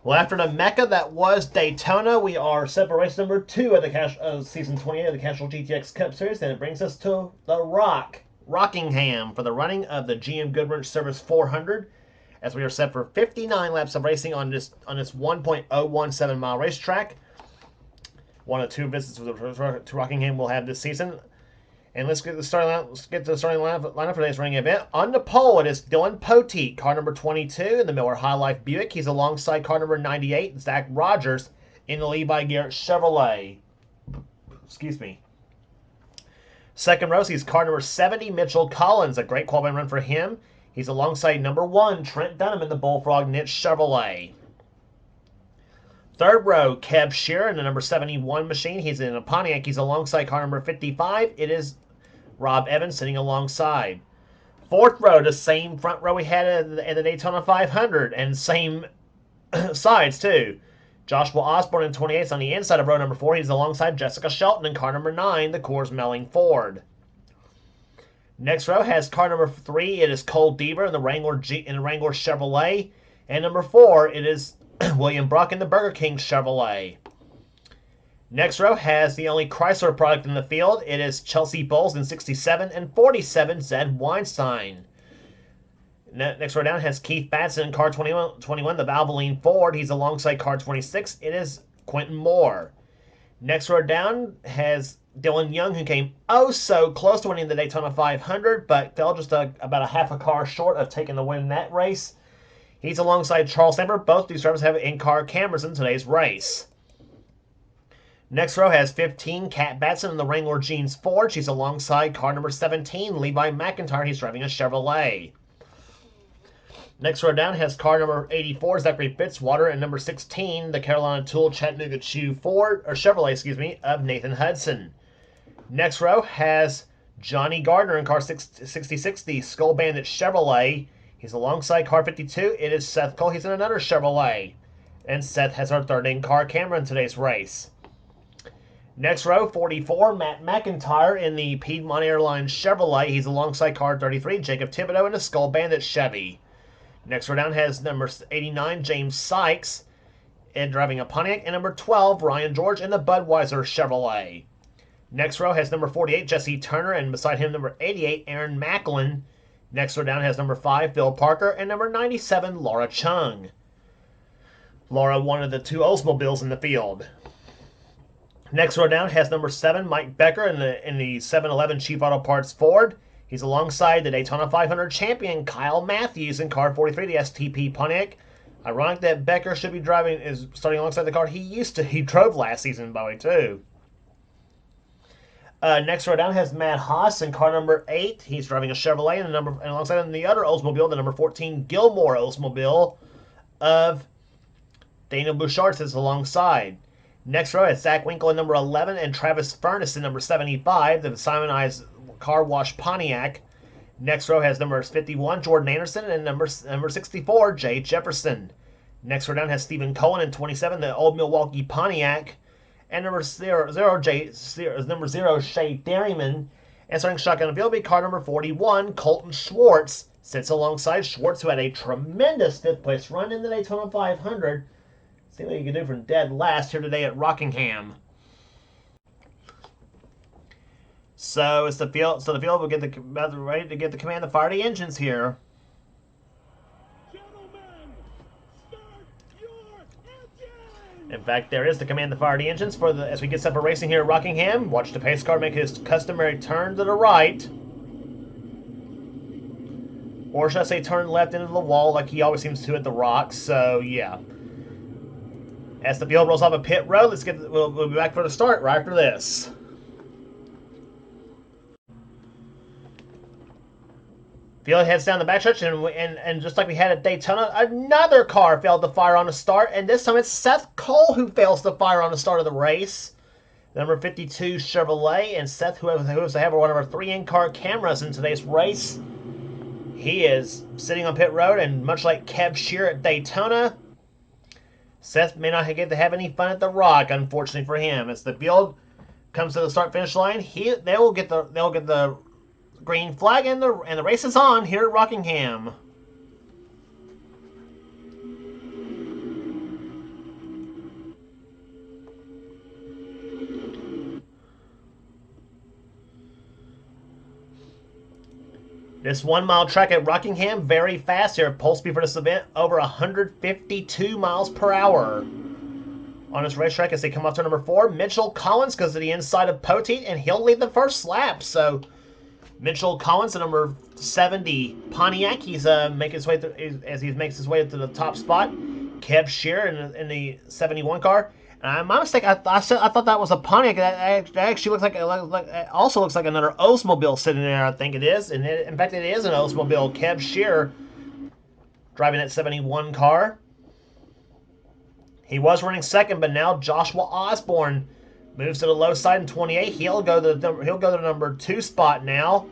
Well, after the mecca that was Daytona, we are set for race number 2 of the season 28 of the Castrol GTX Cup Series, and it brings us to the Rockingham, for the running of the GM Goodwrench Service 400, as we are set for 59 laps of racing on this 1.017 mile racetrack. One of 2 visits to Rockingham we'll have this season. And let's get to the starting lineup for today's running event. On the pole, it is Dylan Poteet, car number 22 in the Miller High Life Buick. He's alongside car number 98, Zach Rogers, in the Levi Garrett Chevrolet. Excuse me. Second row, he's car number 70, Mitchell Collins, a great qualifying run for him. He's alongside number 1, Trent Dunham, in the Bullfrog Niche Chevrolet. Third row, Kev Shearer in the number 71 machine. He's in a Pontiac. He's alongside car number 55. It is Rob Evans sitting alongside. Fourth row, the same front row we had at the Daytona 500, and same sides too. Joshua Osborne in 28 is on the inside of row number 4. He's alongside Jessica Shelton in car number 9, the Coors Melling Ford. Next row has car number 3. It is Cole Deaver in the Wrangler Chevrolet, and number 4 it is William Brock in the Burger King Chevrolet. Next row has the only Chrysler product in the field. It is Chelsea Bowles in 67 and 47, Zed Weinstein. Next row down has Keith Batson in car 21, the Valvoline Ford. He's alongside car 26. It is Quentin Moore. Next row down has Dylan Young, who came oh so close to winning the Daytona 500, but fell just about a half a car short of taking the win in that race. He's alongside Charles Stamper. Both these drivers have in-car cameras in today's race. Next row has 15, Kat Batson in the Wrangler Jeans Ford. She's alongside car number 17, Levi McIntyre. He's driving a Chevrolet. Next row down has car number 84, Zachary Fitzwater, and number 16, the Carolina Tool Chattanooga Chew Chevrolet, of Nathan Hudson. Next row has Johnny Gardner in car 66, the Skull Bandit Chevrolet. He's alongside car 52. It is Seth Cole. He's in another Chevrolet. And Seth has our third in-car camera in today's race. Next row, 44, Matt McIntyre in the Piedmont Airlines Chevrolet. He's alongside car 33, Jacob Thibodeau in the Skull Bandit Chevy. Next row down has number 89, James Sykes, and driving a Pontiac. And number 12, Ryan George in the Budweiser Chevrolet. Next row has number 48, Jesse Turner, and beside him, number 88, Aaron Macklin. Next row down has number 5, Bill Parker, and number 97, Laura Chung. Laura, one of the 2 Oldsmobiles in the field. Next row down has number 7, Mike Becker in the 711 Chief Auto Parts Ford. He's alongside the Daytona 500 champion, Kyle Matthews, in car 43, the STP Pontiac. Ironic that Becker should be starting alongside the car he drove last season, by the way, too. Next row down has Matt Haas in car number 8. He's driving a Chevrolet, and alongside him the other Oldsmobile, the number 14 Gilmore Oldsmobile of Daniel Bouchard sits alongside. Next row has Zach Winkle in number 11 and Travis Furness in number 75, the Simon Eyes Car Wash Pontiac. Next row has number 51 Jordan Anderson and number 64 Jay Jefferson. Next row down has Stephen Cohen in 27, the Old Milwaukee Pontiac. And number 0, Shay Derryman. And starting shotgun in the field will be car number 41, Colton Schwartz. Sits alongside Schwartz, who had a tremendous 5th place run in the Daytona 500. See what you can do from dead last here today at Rockingham. So it's the field. So the field will get ready to get the command to fire the engines here. In fact, there is the command to fire the engines as we get set for racing here at Rockingham. Watch the pace car make his customary turn to the right. Or should I say turn left into the wall like he always seems to at the Rock. So, yeah. As the field rolls off a pit road, we'll be back for the start right after this. Field heads down the backstretch, and just like we had at Daytona, another car failed to fire on the start, and this time it's Seth Cole who fails to fire on the start of the race. Number 52 Chevrolet, and Seth, who has to have one of our 3 in-car cameras in today's race. He is sitting on pit road, and much like Kev Shearer at Daytona, Seth may not get to have any fun at the Rock, unfortunately for him. As the field comes to the start-finish line, they'll get the green flag, and the race is on here at Rockingham. This 1 mile track at Rockingham, very fast here. Pole speed for this event, over 152 miles per hour. On this racetrack as they come up to number 4, Mitchell Collins goes to the inside of Poteet, and he'll lead the first lap. So Mitchell Collins, the number 70 Pontiac, he's making his way through, as he makes his way to the top spot. Kev Shearer in the 71 car. My mistake, I thought that was a Pontiac. That actually looks like it also looks like another Oldsmobile sitting there. I think it is, and in fact, it is an Oldsmobile. Kev Shearer driving that 71 car. He was running second, but now Joshua Osborne moves to the low side in 28. He'll go to the number 2 spot now.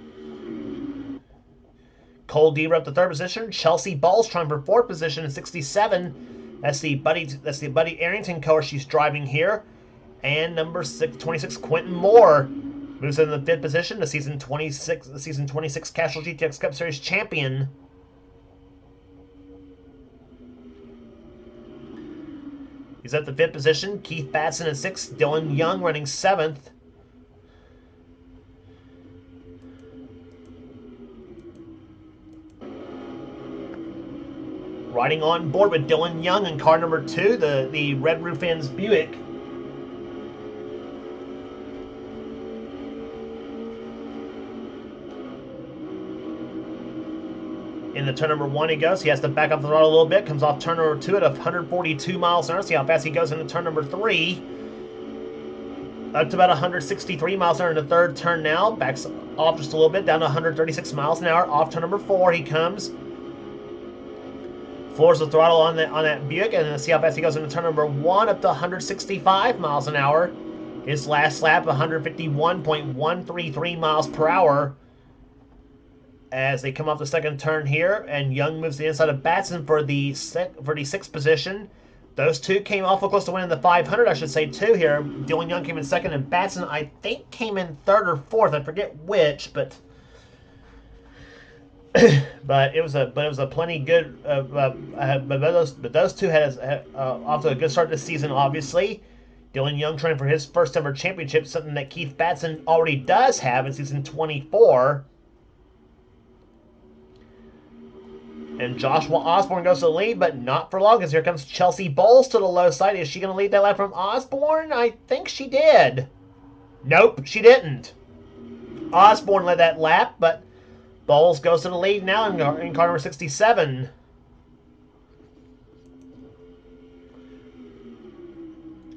Cole Deaver up to 3rd position. Chelsea Ball's trying for 4th position in 67. That's the Buddy Arrington car she's driving here. And number 26, Quentin Moore, moves into the 5th position. The season 26 Castrol GTX Cup Series champion. He's at the 5th position. Keith Batson in 6th. Dylan Young running 7th. Riding on board with Dylan Young in car number 2, the Red Roof Inns Buick. Into turn number 1 he goes. He has to back up the throttle a little bit. Comes off turn number 2 at 142 miles an hour. See how fast he goes into turn number 3. Up to about 163 miles an hour in the 3rd turn now. Backs off just a little bit, down to 136 miles an hour. Off turn number 4 he comes. Floors the throttle on that Buick, and then see how fast he goes into turn number 1, up to 165 miles an hour. His last lap, 151.133 miles per hour. As they come off the 2nd turn here, and Young moves to the inside of Batson for the 6th position. Those two came awful close to winning the 500, I should say, too. Here, Dylan Young came in 2nd, and Batson, I think, came in 3rd or 4th. I forget which, but. But it was a plenty good. But those two had off to a good start this season. Obviously, Dylan Young trying for his first ever championship, something that Keith Batson already does have in season 24. And Joshua Osborne goes to the lead, but not for long, as here comes Chelsea Bowles to the low side. Is she going to lead that lap from Osborne? I think she did. Nope, she didn't. Osborne led that lap, but Bowles goes to the lead now in car number 67.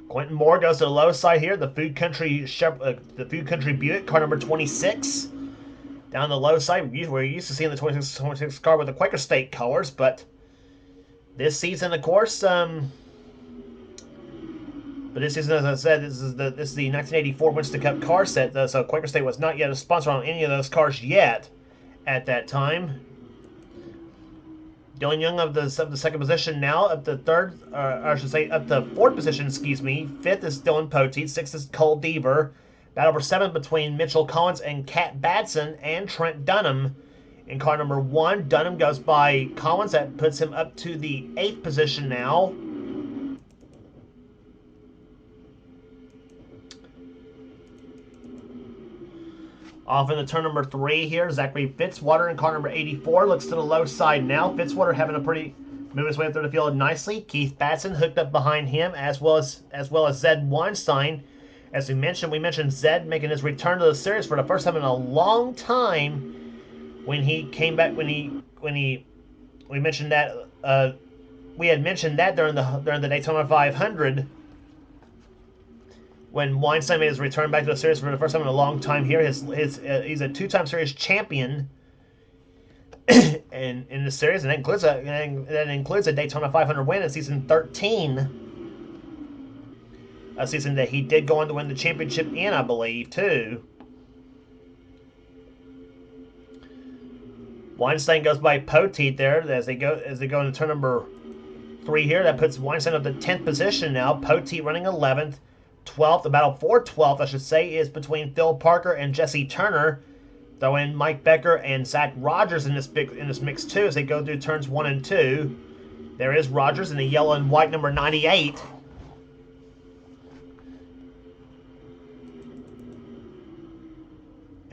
Quentin Moore goes to the low side here. The Food Country Buick, car number 26. Down the low side, we're used to seeing the 26 car with the Quaker State colors, but this season, of course, but this season, as I said, this is the 1984 Winston Cup car set, though, so Quaker State was not yet a sponsor on any of those cars yet at that time. Dylan Young of the 2nd position now, up to 3rd, I should say up to 4th position, excuse me. 5th is Dylan Poteet, 6th is Cole Deaver. Battle for 7th between Mitchell Collins and Cat Batson and Trent Dunham in car number 1. Dunham goes by Collins. That puts him up to the 8th position now. Off into turn number 3 here, Zachary Fitzwater in car number 84 looks to the low side now. Fitzwater having a pretty move his way through the field nicely. Keith Batson hooked up behind him, as well as Zed Weinstein. As we mentioned Zed making his return to the series for the first time in a long time. When he came back, we mentioned that we had mentioned that during the Daytona 500. When Weinstein made his return back to the series for the first time in a long time here. He's a 2-time series champion in the series, and that includes a Daytona 500 win in season 13. A season that he did go on to win the championship in, I believe, too. Weinstein goes by Poteet there as they go into turn number 3 here. That puts Weinstein up to 10th position now. Poteet running 11th. 12th, the battle for 12th, I should say, is between Phil Parker and Jesse Turner. Throw in Mike Becker and Zach Rogers in this mix too as they go through turns 1 and 2. There is Rogers in the yellow and white number 98.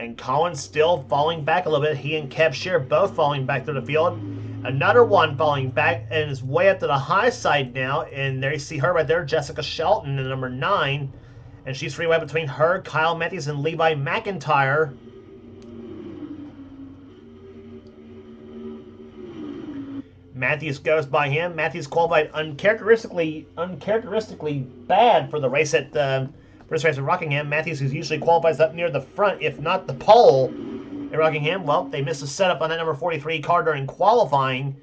And Collins still falling back a little bit. He and Kev Shear both falling back through the field. Another one falling back and is way up to the high side now. And there you see her right there, Jessica Shelton, in number 9. And she's free way between her, Kyle Matthews, and Levi McIntyre. Matthews goes by him. Matthews qualified uncharacteristically bad for the race at first race at Rockingham. Matthews, who usually qualifies up near the front, if not the pole, at Rockingham. Well, they missed a setup on that number 43 car during qualifying,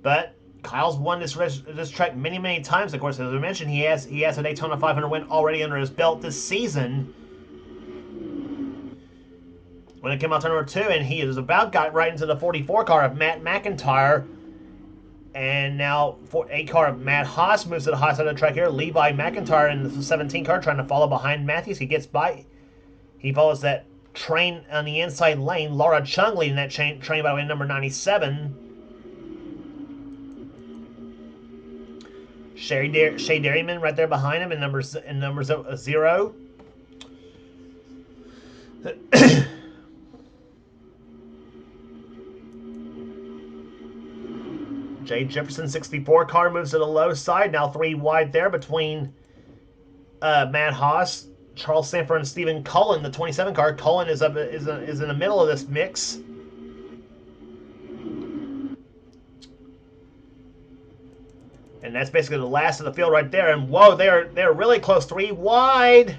but Kyle's won this track many times. Of course, as I mentioned, he has a Daytona 500 win already under his belt this season. When it came out to number 2, and he has about got right into the 44 car of Matt McIntyre. And now, for a car of Matt Haas moves to the high side of the track here. Levi McIntyre in the 17 car trying to follow behind Matthews. He gets by. He follows that train on the inside lane. Laura Chung leading that train by the way, number 97. Shay Dairyman right there behind him in number 0. Jay Jefferson 64 car moves to the low side. Now 3 wide there between Matt Haas, Charles Sanford, and Stephen Cullen, the 27 car. Cullen is in the middle of this mix. And that's basically the last of the field right there. And whoa, they're really close. 3 wide.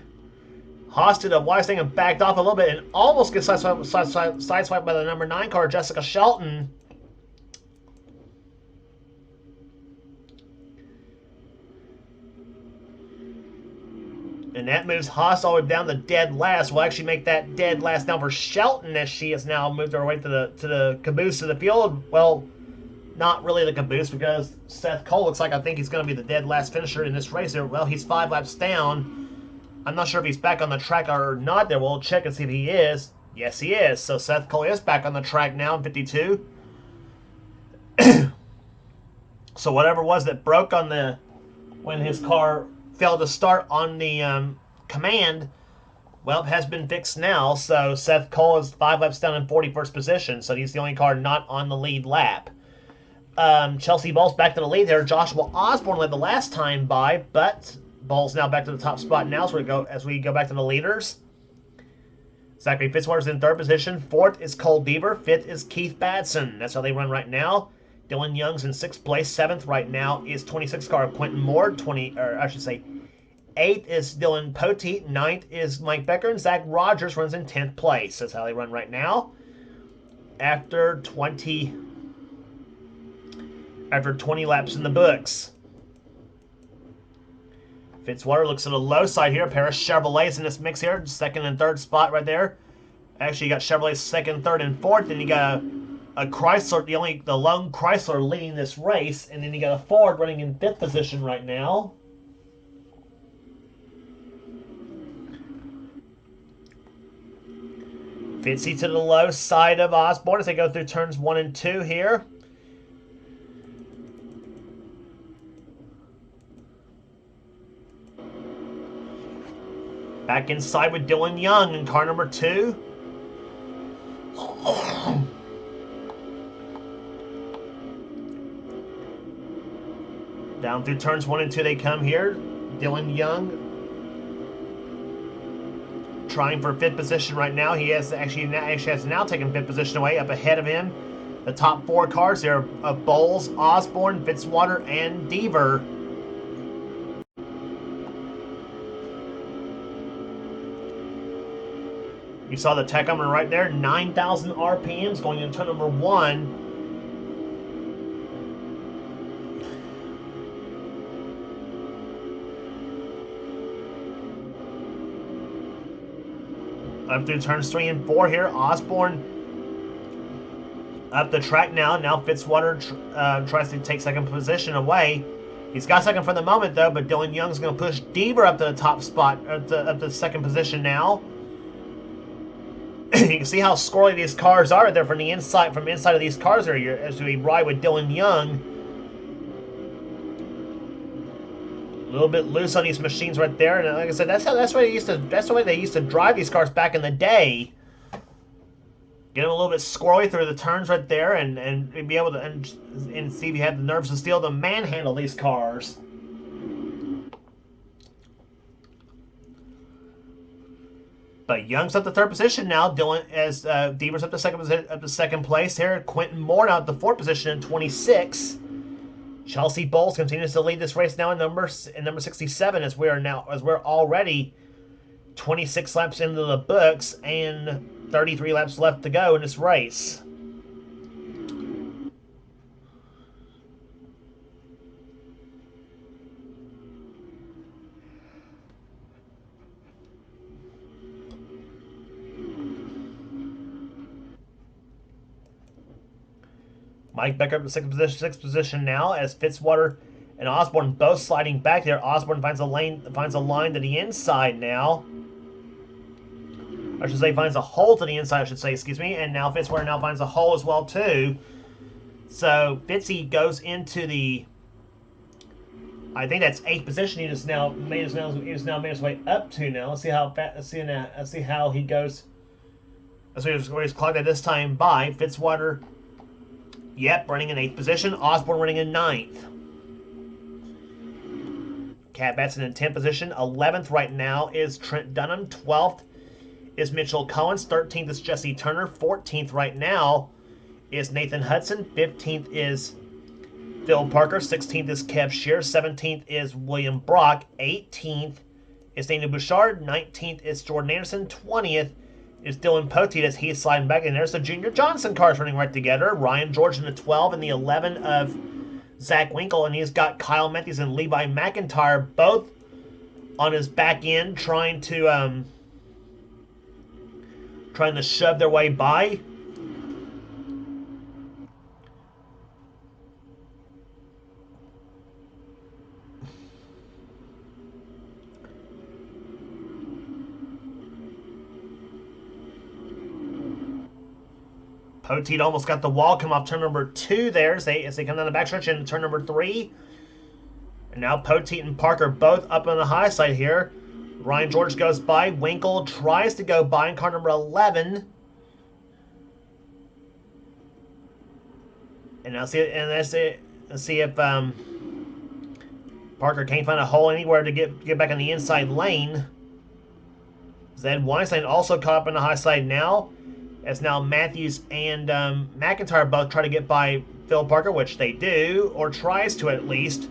Haas did a wise thing and backed off a little bit and almost gets sideswiped by the number 9 car, Jessica Shelton. And that moves Haas all the way down to dead last. We'll actually make that dead last now for Shelton, as she has now moved her way to the caboose of the field. Well, not really the caboose, because Seth Cole looks like I think he's going to be the dead last finisher in this race. Well, he's 5 laps down. I'm not sure if he's back on the track or not there. We'll check and see if he is. Yes, he is. So Seth Cole is back on the track now in 52. So whatever it was that broke on when his car failed to start on the command, well, it has been fixed now. So Seth Cole is 5 laps down in 41st position. So he's the only car not on the lead lap. Chelsea Ball's back to the lead there. Joshua Osborne led the last time by, but Ball's now back to the top spot now as we go back to the leaders. Zachary Fitzwater's in 3rd position. 4th is Cole Deaver. 5th is Keith Badson. That's how they run right now. Dylan Young's in 6th place. 7th right now is 26th car Quentin Moore. 8th is Dylan Poteet. 9th is Mike Becker. And Zach Rogers runs in 10th place. That's how they run right now. After 20 laps in the books. Fitzwater looks at the low side here. A pair of Chevrolets in this mix here. 2nd and 3rd spot right there. Actually, you got Chevrolet 2nd, 3rd, and 4th. And you got a Chrysler, the lone Chrysler leading this race. And then you got a Ford running in 5th position right now. Fitzy to the low side of Osborne as they go through turns 1 and 2 here. Back inside with Dylan Young in car number 2. Down through turns 1 and 2 they come here. Dylan Young trying for 5th position right now. He has actually has now taken 5th position away. Up ahead of him, the top 4 cars there of Bowles, Osborne, Fitzwater, and Deaver. You saw the tachometer right there, 9,000 RPMs going into turn number 1. Up through turns 3 and 4 here. Osborne up the track now. Now Fitzwater tries to take 2nd position away. He's got 2nd for the moment, though, but Dylan Young's going to push Deaver up to the top spot, up to 2nd position now. You can see how squirrely these cars are there from inside of these cars here as we ride with Dylan Young. A little bit loose on these machines right there, and like I said, that's the way they used to drive these cars back in the day. Get him a little bit squirrely through the turns right there, and be able to and see if you have the nerves of steel to manhandle these cars. But Young's up to third position now. Dylan as Deaver's up to second place here. Quentin Moore now at the fourth position in 26. Chelsea Bowles continues to lead this race now in number 67 as we're already 26 laps into the books and 33 laps left to go in this race. Mike Becker up to sixth position now as Fitzwater and Osborne both sliding back there. Osborne finds a line to the inside now. I should say finds a hole to the inside, I should say, excuse me. And now Fitzwater now finds a hole as well, too. So Fitzy goes into the, I think that's 8th position. He just now made his way up to now. Let's see how fast. Let's see how he goes. Let's see where he's clocked at this time by Fitzwater. Yep, running in 8th position. Osborne running in 9th. Cat Batson in 10th position. 11th right now is Trent Dunham. 12th is Mitchell Collins. 13th is Jesse Turner. 14th right now is Nathan Hudson. 15th is Phil Parker. 16th is Kev Shear. 17th is William Brock. 18th is Daniel Bouchard. 19th is Jordan Anderson. 20th is Dylan Poteet as he's sliding back in. There's the Junior Johnson cars running right together. Ryan George in the 12 and the 11 of Zach Winkle, and he's got Kyle Matthews and Levi McIntyre both on his back end trying to shove their way by. Poteet almost got the wall, come off turn number 2 there as they come down the backstretch into turn number 3. And now Poteet and Parker both up on the high side here. Ryan George goes by. Winkle tries to go by in car number 11. And now let's see if Parker can't find a hole anywhere to get back on the inside lane. Zed Weinstein also caught up in the high side now. As now Matthews and McIntyre both try to get by Phil Parker, which they do, or tries to at least.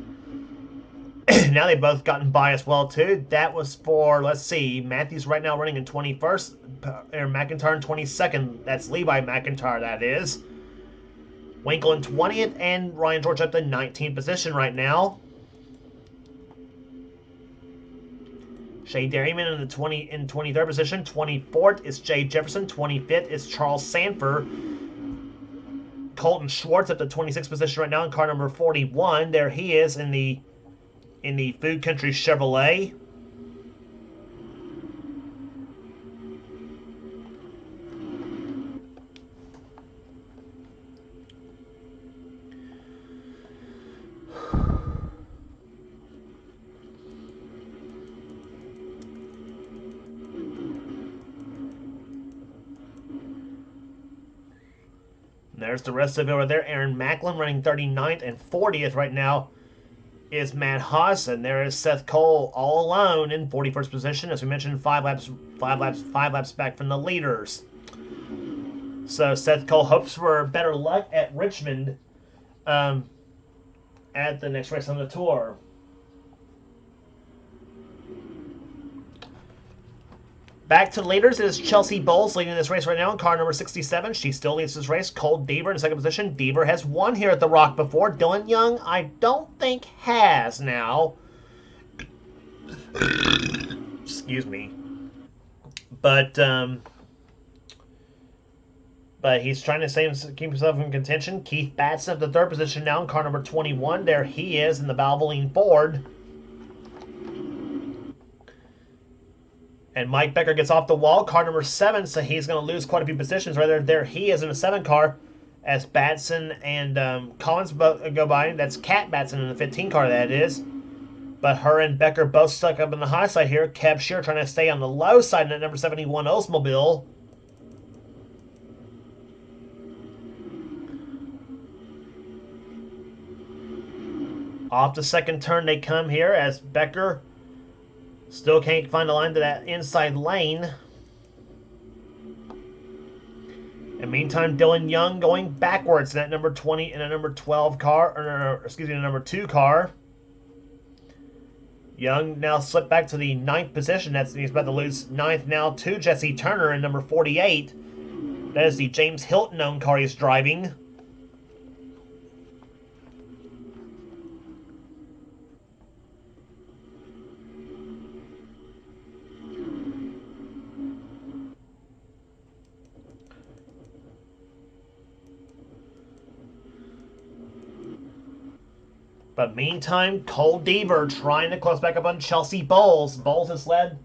Now they've both gotten by as well, too. That was for, let's see, Matthews right now running in 21st, or McIntyre in 22nd. That's Levi McIntyre, that is. Winkle in 20th, and Ryan George up to 19th position right now. Shea Dairyman in 23rd position. 24th is Jay Jefferson. 25th is Charles Sanford. Colton Schwartz at the 26th position right now in car number 41. There he is in the Food Country Chevrolet. There's the rest of it over there. Aaron Macklin running 39th and 40th right now is Matt Haas, and there is Seth Cole all alone in 41st position. As we mentioned, five laps back from the leaders. So Seth Cole hopes for better luck at Richmond at the next race on the tour. Back to the leaders is Chelsea Bowles leading this race right now in car number 67. She still leads this race. Cole Deaver in second position. Deaver has won here at the Rock before. Dylan Young, I don't think has now. Excuse me. But he's trying to keep himself in contention. Keith Batson at the third position now in car number 21. There he is in the Valvoline Ford. And Mike Becker gets off the wall, car number 7, so he's going to lose quite a few positions. Right there he is in the 7 car as Batson and Collins both go by. That's Kat Batson in the 15 car, that is. But her and Becker both stuck up in the high side here. Kev Shear trying to stay on the low side in that number 71 Oldsmobile. Off the second turn they come here as Becker still can't find a line to that inside lane. And meantime, Dylan Young going backwards in that number 20 and a number 12 car, or excuse me, the number 2 car. Young now slipped back to the 9th position. He's about to lose 9th now to Jesse Turner in number 48. That is the James Hilton-owned car he's driving. But meantime, Cole Deaver trying to close back up on Chelsea Bowles. Bowles has led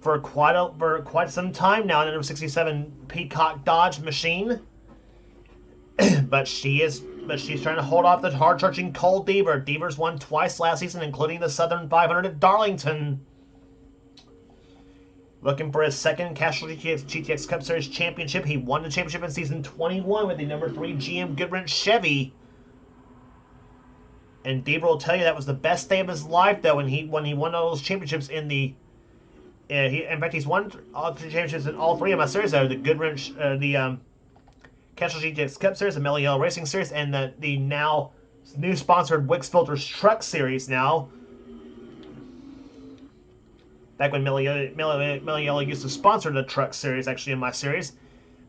for quite some time now in the number 67 Peacock Dodge machine. but she's trying to hold off the hard-charging Cole Deaver. Deaver's won twice last season, including the Southern 500 at Darlington. Looking for his second Castrol GTX Cup Series championship. He won the championship in season 21 with the number 3 GM Goodwrench Chevy. And Deaver will tell you that was the best day of his life, though, when he won all those championships in the. In fact, he's won all 3 championships in all 3 of my series, though. The Goodwrench, the Castrol GTX Cup Series, the Mellow Yellow Racing Series, and the now new sponsored Wix Filters Truck Series now. Back when Mellow Yellow used to sponsor the Truck Series, actually, in my series.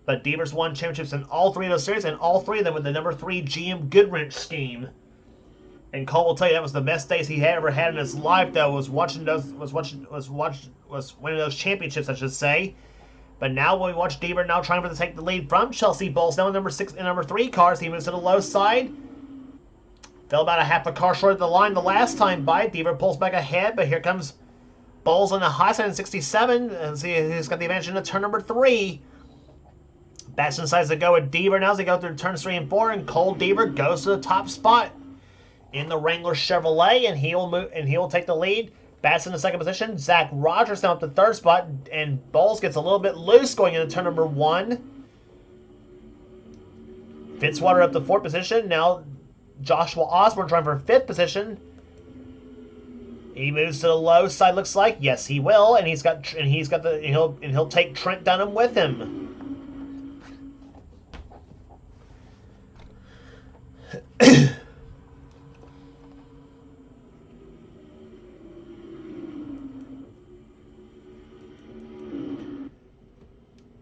But Deaver's won championships in all 3 of those series, and all 3 of them with the number 3 GM Goodwrench scheme. And Cole will tell you that was the best days he had ever had in his life. Though was winning those championships, I should say. But now when we watch Deaver now trying to take the lead from Chelsea Bowles, now in number 6 and number 3 cars, he moves to the low side. Fell about a half a car short of the line the last time by. Deaver pulls back ahead, but here comes Bowles on the high side in 67. And see who's got the advantage in the turn number 3. Batson decides to go with Deaver now as they go through turns 3 and 4, and Cole Deaver goes to the top spot in the Wrangler Chevrolet, and he'll take the lead. Batson in second position. Zach Rogers now up the 3rd spot, and Bowles gets a little bit loose going into turn number 1. Fitzwater up the 4th position. Now Joshua Osborne trying for 5th position. He moves to the low side. Looks like yes, he will, and he'll take Trent Dunham with him.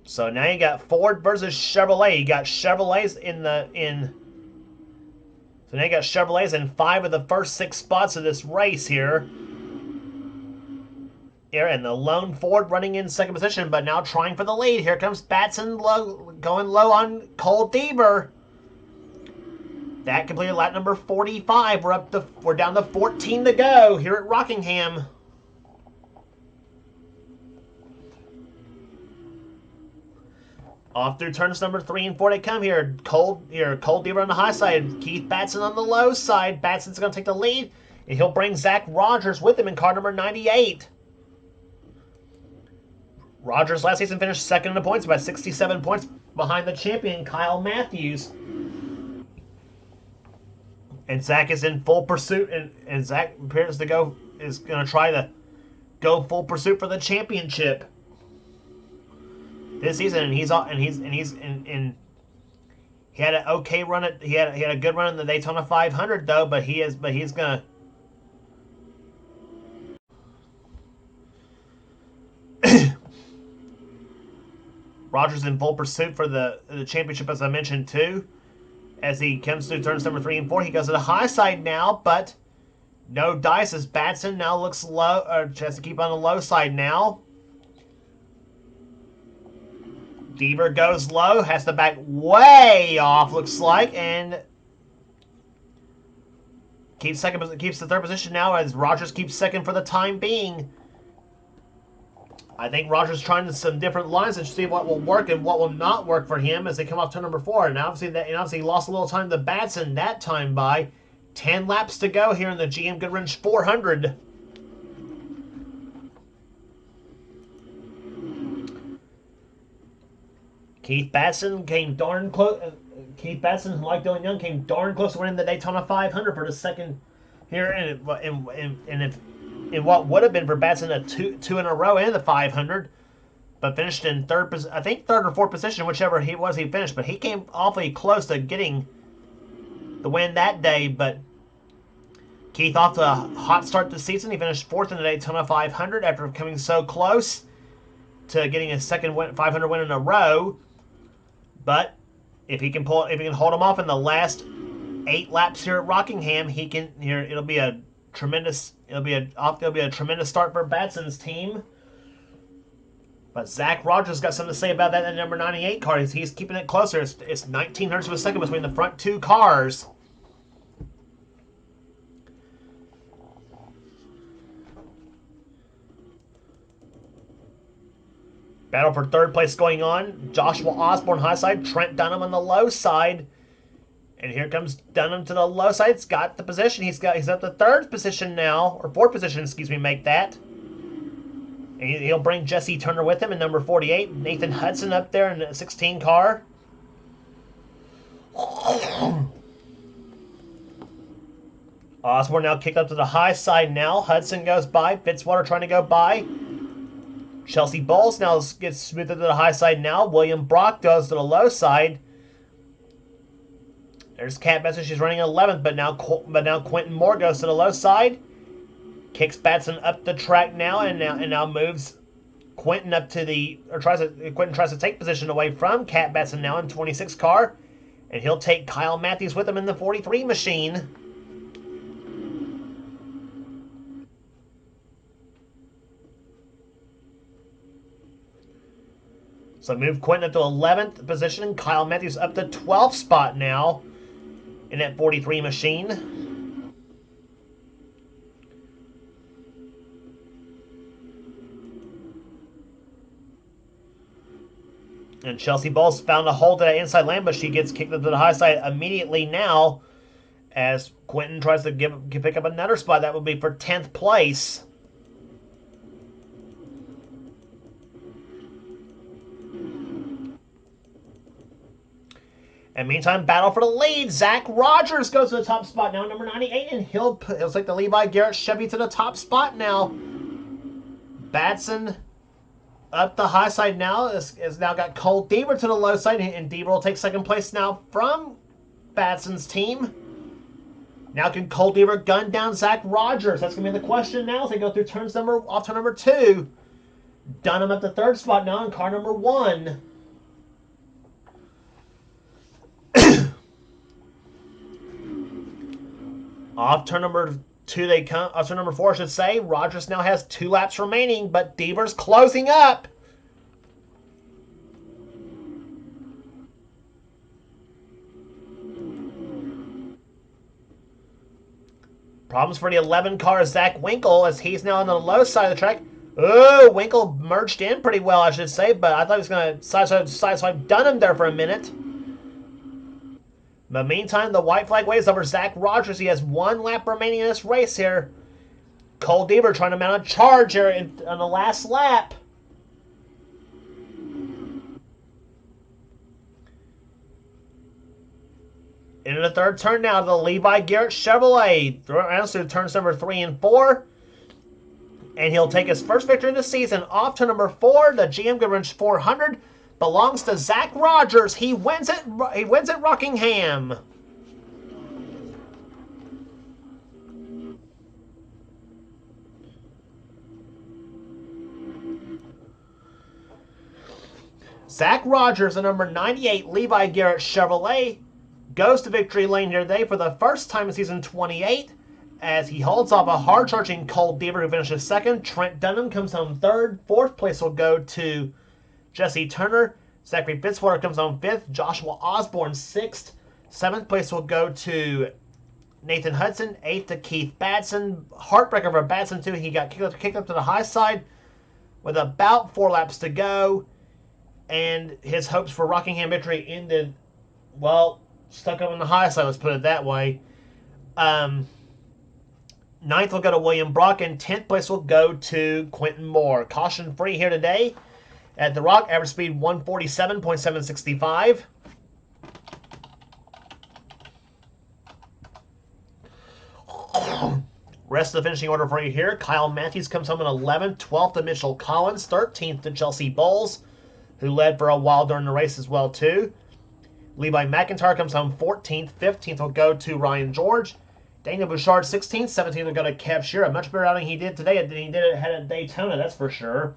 So now you got Ford versus Chevrolet. You got Chevrolets So now you got Chevrolets in 5 of the first 6 spots of this race here. Here, and the lone Ford running in second position, but now trying for the lead. Here comes Batson going low on Cole Deaver. That completed lap number 45. We're down to 14 to go here at Rockingham. Off through turns number 3 and 4 they come here. Cole Deaver on the high side. Keith Batson on the low side. Batson's going to take the lead, and he'll bring Zach Rogers with him in car number 98. Rogers last season finished second in the points by 67 points behind the champion Kyle Matthews. And Zach is in full pursuit, and Zach appears to is going to try to go full pursuit for the championship this season, and he had an okay run he had a good run in the Daytona 500 though, but he's gonna Rogers in full pursuit for the championship, as I mentioned too. As he comes through turns number 3 and 4, he goes to the high side now, but no dice as Batson now looks low, or has to keep on the low side now. Deaver goes low, has to back way off, looks like, and keeps the 3rd position now as Rogers keeps second for the time being. I think Rogers trying some different lines to see what will work and what will not work for him as they come off turn number 4. And obviously he lost a little time to Batson that time by 10 laps to go here in the GM Goodwrench 400. Keith Batson came darn close. Keith Batson, like Dylan Young, came darn close to winning the Daytona 500 for the second here, in what would have been for Batson a two in a row in the 500, but finished in I think third or fourth position, whichever he finished. But he came awfully close to getting the win that day. But Keith off to a hot start this season. He finished fourth in the Daytona 500 after coming so close to getting his second 500 win in a row. But if he can hold him off in the last 8 laps here at Rockingham, he can. Here it'll be a tremendous start for Batson's team. But Zach Rogers got something to say about that in the number 98 car. He's keeping it closer. It's 1900ths of a second between the front two cars. Battle for third place going on. Joshua Osborne high side, Trent Dunham on the low side. And here comes Dunham to the low side. He's got the position. He's up to third position now, or fourth position, excuse me, make that. And he'll bring Jesse Turner with him in number 48. Nathan Hudson up there in the 16 car. Osborne now kicked up to the high side now. Hudson goes by. Fitzwater trying to go by. Chelsea Bowles now gets smoother to the high side now. William Brock goes to the low side. There's Kat Benson. She's running 11th, but now Quentin Moore goes to the low side. Kicks Batson up the track now, and now moves Quentin up to Quentin tries to take position away from Kat Batson now in 26 car, and he'll take Kyle Matthews with him in the 43 machine. So move Quentin up to 11th position. Kyle Matthews up to 12th spot now in that 43 machine. And Chelsea Bowles found a hold to that inside lane, but she gets kicked up to the high side immediately now as Quentin tries to pick up another spot. That would be for 10th place. And meantime, battle for the lead. Zach Rogers goes to the top spot now, number 98, and he'll take the Levi Garrett Chevy to the top spot now. Batson up the high side now has now got Cole Deaver to the low side, and Deaver will take second place now from Batson's team. Now can Cole Deaver gun down Zach Rogers? That's going to be the question now as they go through turn number 2. Dunham at the third spot now in car number 1. Off turn number 2 they come. Off turn number 4, I should say. Rogers now has 2 laps remaining, but Deaver's closing up. Problems for the 11 car, Zach Winkle, as he's now on the low side of the track. Oh, Winkle merged in pretty well, I should say, but I thought he was going to sideswipe Dunham there for a minute. But meantime, the white flag waves over Zach Rogers. He has 1 lap remaining in this race here. Cole Deaver trying to mount a charge here on the last lap. Into the third turn now, the Levi Garrett Chevrolet. Through turns number 3 and 4. And he'll take his first victory of the season. Off to number 4, the GM Goodwrench 400. Belongs to Zach Rogers. He wins it. He wins at Rockingham. Zach Rogers, the number 98 Levi Garrett Chevrolet, goes to victory lane here today for the first time in season 28, as he holds off a hard-charging Cole Deaver, who finishes second. Trent Dunham comes home third. Fourth place will go to Jesse Turner. Zachary Fitzwater comes home 5th. Joshua Osborne 6th. 7th place will go to Nathan Hudson. 8th to Keith Batson. Heartbreaker for Batson too. He got kicked up to the high side with about 4 laps to go. And his hopes for Rockingham victory ended, well, stuck up on the high side, let's put it that way. 9th will go to William Brock, and 10th place will go to Quentin Moore. Caution free here today at the Rock. Average speed 147.765. Rest of the finishing order for you here. Kyle Matthews comes home in 11th, 12th to Mitchell Collins, 13th to Chelsea Bowles, who led for a while during the race as well, too. Levi McIntyre comes home 14th, 15th will go to Ryan George. Daniel Bouchard 16th, 17th will go to Kev Shearer. A much better outing he did today than he did at Daytona, that's for sure.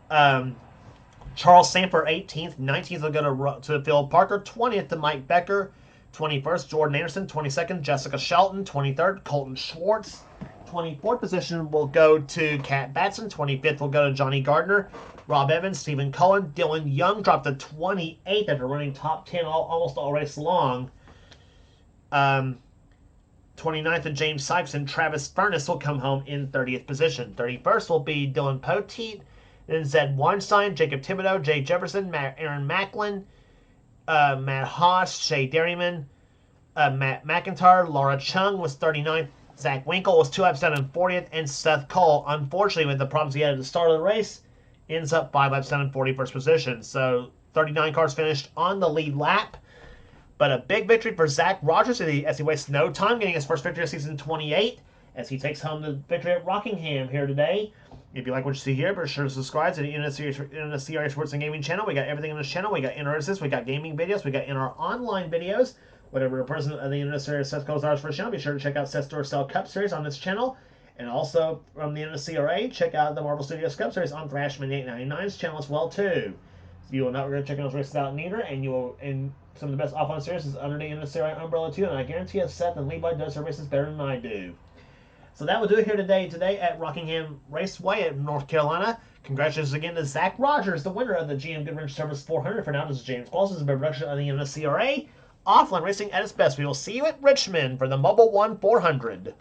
Charles Samper 18th, 19th will go to Phil Parker, 20th to Mike Becker, 21st Jordan Anderson, 22nd Jessica Shelton, 23rd Colton Schwartz, 24th position will go to Kat Batson, 25th will go to Johnny Gardner, Rob Evans, Stephen Cullen, Dylan Young dropped to 28th after running top 10 almost all race long. 29th to James Sykes, and Travis Furness will come home in 30th position. 31st will be Dylan Poteet, then Zed Weinstein, Jacob Thibodeau, Jay Jefferson, Aaron Macklin, Matt Haas, Shay Derryman, Matt McIntyre, Laura Chung was 39th, Zach Winkle was 2 laps down in 40th, and Seth Cole, unfortunately with the problems he had at the start of the race, ends up 5 laps down in 41st position. So 39 cars finished on the lead lap. But a big victory for Zach Rogers as he wastes no time getting his first victory of season 28 as he takes home the victory at Rockingham here today. If you like what you see here, be sure to subscribe to the NNSCRA Sports and Gaming channel. We got everything on this channel. We got NRSs, we got gaming videos, we got NR online videos. Whatever the president of the NNSCRA Seth goes ours for the channel, be sure to check out Seth's Duracell Cup Series on this channel. And also from the NNSCRA, check out the Marvel Studios Cup Series on Thrashman 899's channel as well too. So you will not regret checking those races out neither, and some of the best offline series is under the NNSCRA umbrella too, and I guarantee you Seth and Levi does their races better than I do. So that will do it here today at Rockingham Raceway in North Carolina. Congratulations again to Zach Rogers, the winner of the GM Goodwrench Service 400. For now, this is James Qualls. This is a production of the NNSCRA. Offline racing at its best. We will see you at Richmond for the Mobile One 400.